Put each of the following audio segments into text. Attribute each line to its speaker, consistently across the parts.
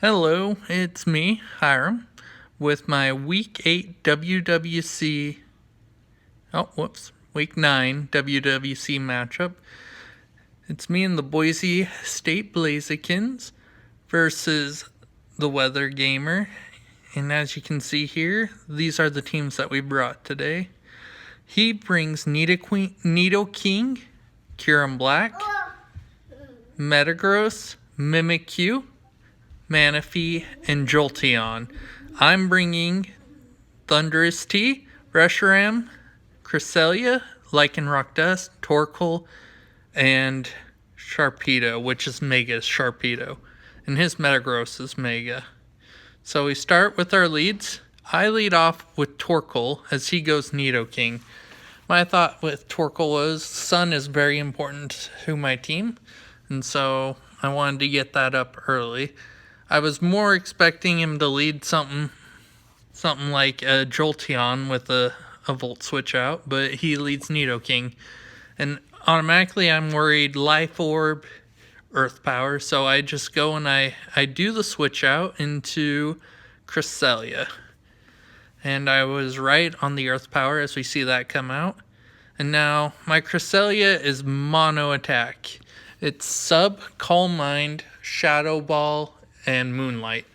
Speaker 1: Hello, it's me, Hiram, with my Week 8 WWC. Week 9 WWC matchup. It's me and the Boise State Blazekins versus the Weather Gamer. And as you can see here, these are the teams that we brought today. He brings Nidoking, Kyurem Black, Metagross, Mimikyu, Manaphy, and Jolteon. I'm bringing Thundurus T, Reshiram, Cresselia, Lycanroc Dust, Torkoal, and Sharpedo, which is Mega's Sharpedo. And his Metagross is Mega. So we start with our leads. I lead off with Torkoal as he goes Nidoking. My thought with Torkoal was Sun is very important to my team, and so I wanted to get that up early. I was more expecting him to lead something like a Jolteon with a Volt switch out, but he leads Nidoking. And automatically I'm worried Life Orb, Earth Power, so I just go and I do the switch out into Cresselia. And I was right on the Earth Power as we see that come out. And now my Cresselia is mono attack. It's Sub, Calm Mind, Shadow Ball, and Moonlight.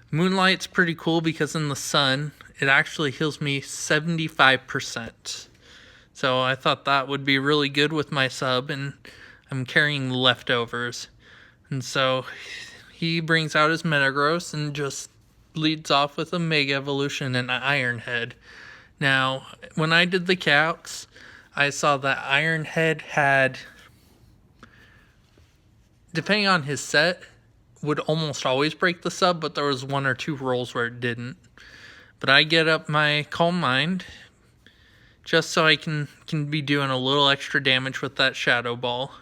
Speaker 1: Moonlight's pretty cool because in the sun, it actually heals me 75%. So I thought that would be really good with my sub, and I'm carrying leftovers. And so he brings out his Metagross and just leads off with a Mega Evolution and an Iron Head. Now, when I did the calcs, I saw that Iron Head had, depending on his set, would almost always break the sub, but there was one or two rolls where it didn't. But I get up my Calm Mind just so I can be doing a little extra damage with that Shadow Ball.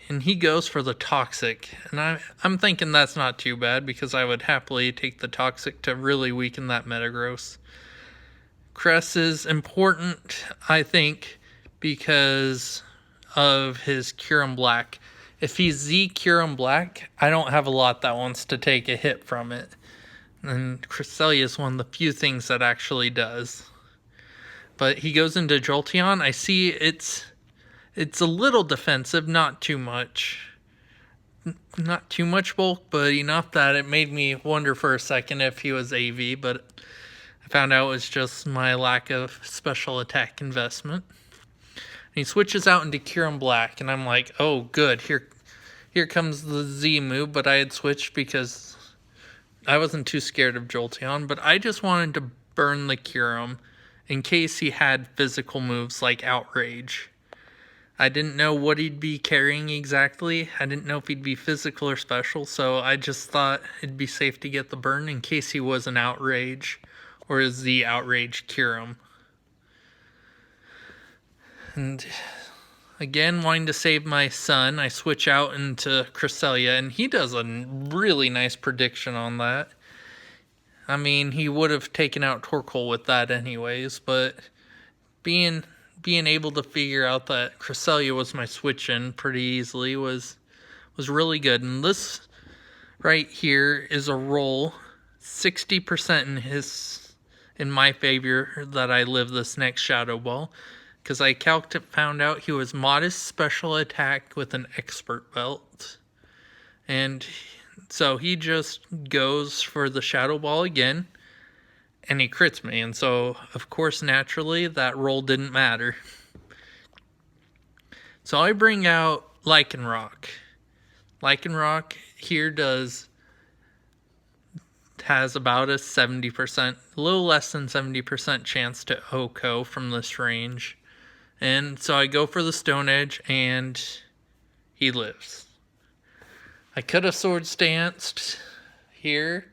Speaker 1: And he goes for the Toxic. And I'm thinking that's not too bad because I would happily take the Toxic to really weaken that Metagross. Cress is important, I think, because of his Kyurem Black. If he's Z Kyurem Black, I don't have a lot that wants to take a hit from it. And Cresselia is one of the few things that actually does. But he goes into Jolteon. I see it's a little defensive, not too much. Not too much bulk, but enough that it made me wonder for a second if he was AV, but I found out it was just my lack of special attack investment. And he switches out into Kyurem Black, and I'm like, oh, good. Here comes the Z move, but I had switched because I wasn't too scared of Jolteon, but I just wanted to burn the Kyurem in case he had physical moves like Outrage. I didn't know what he'd be carrying exactly. I didn't know if he'd be physical or special, so I just thought it'd be safe to get the burn in case he was an Outrage or is the Outrage Kyurem. And again, wanting to save my son, I switch out into Cresselia, and he does a really nice prediction on that. I mean, he would have taken out Torkoal with that anyways, but being able to figure out that Cresselia was my switch-in pretty easily was really good. And this right here is a roll, 60% in my favor that I live this next Shadow Ball. Because I found out he was modest special attack with an expert belt. And so he just goes for the Shadow Ball again. And he crits me. And so, of course, naturally, that roll didn't matter. So I bring out Lycanroc. Lycanroc here has about a 70%, a little less than 70% chance to OHKO from this range. And so I go for the Stone Edge, and he lives. I could have Sword Stanced here,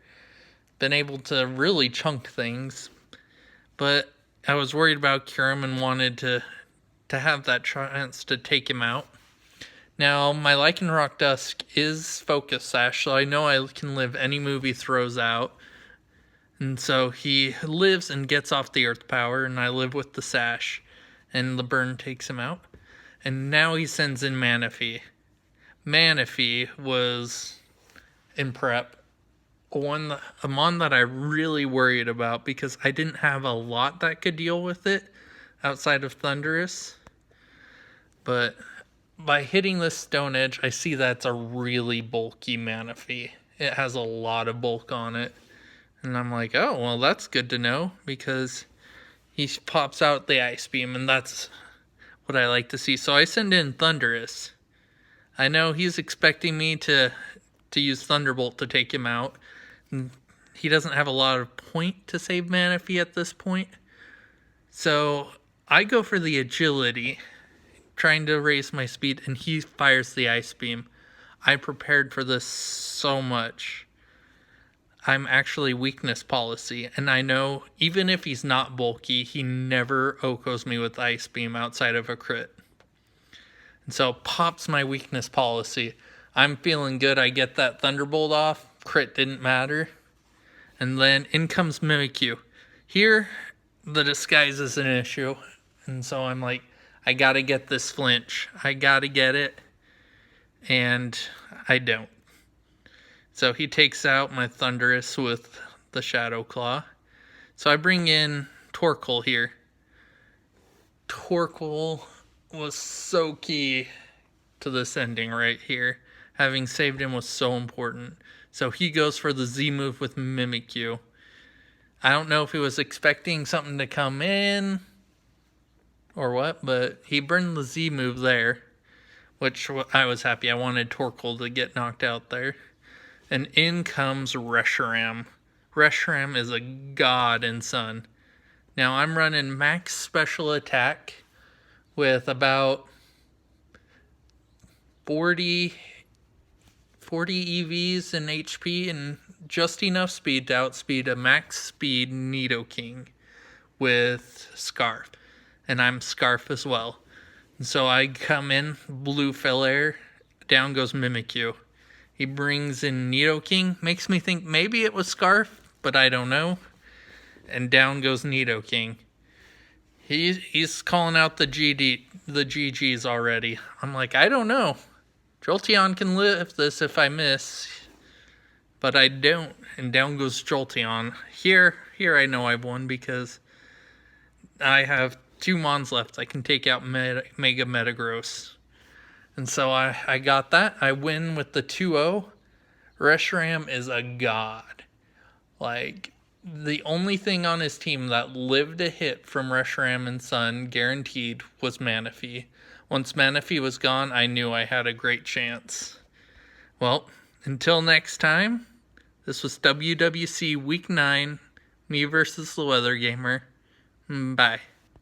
Speaker 1: been able to really chunk things, but I was worried about Kyurem and wanted to have that chance to take him out. Now, my Lycanroc Dusk is Focus Sash, so I know I can live any move he throws out. And so he lives and gets off the Earth Power, and I live with the Sash. And the burn takes him out. And now he sends in Manaphy. Manaphy was in prep. A mon that I really worried about because I didn't have a lot that could deal with it outside of Thunderous. But by hitting this Stone Edge, I see that's a really bulky Manaphy. It has a lot of bulk on it. And I'm like, oh, well, that's good to know because he pops out the Ice Beam, and that's what I like to see. So I send in Thunderous. I know he's expecting me to use Thunderbolt to take him out. He doesn't have a lot of point to save Manaphy at this point. So I go for the agility, trying to raise my speed, and he fires the Ice Beam. I prepared for this so much. I'm actually weakness policy, and I know even if he's not bulky, he never Okos me with Ice Beam outside of a crit. And so pops my weakness policy. I'm feeling good. I get that Thunderbolt off. Crit didn't matter. And then in comes Mimikyu. Here, the disguise is an issue. And so I'm like, I gotta get this flinch. I gotta get it. And I don't. So he takes out my Thunderous with the Shadow Claw. So I bring in Torkoal here. Torkoal was so key to this ending right here. Having saved him was so important. So he goes for the Z move with Mimikyu. I don't know if he was expecting something to come in or what, but he burned the Z move there, which I was happy. I wanted Torkoal to get knocked out there. And in comes Reshiram. Reshiram is a god in Sun. Now I'm running max special attack with about 40 EVs and HP and just enough speed to outspeed a max speed Nidoking with Scarf. And I'm Scarf as well. And so I come in, blue Filaire, down goes Mimikyu. He brings in Nidoking, makes me think maybe it was Scarf, but I don't know. And down goes Nidoking. He's calling out the GGs already. I'm like, I don't know. Jolteon can lift this if I miss, but I don't. And down goes Jolteon. Here I know I've won because I have 2 Mons left. I can take out Mega Metagross. And so I got that. I win with the 2-0. Reshiram is a god. Like, the only thing on his team that lived a hit from Reshiram and Sun guaranteed was Manaphy. Once Manaphy was gone, I knew I had a great chance. Well, until next time, this was WWC Week 9, me versus the Weather Gamer. Bye.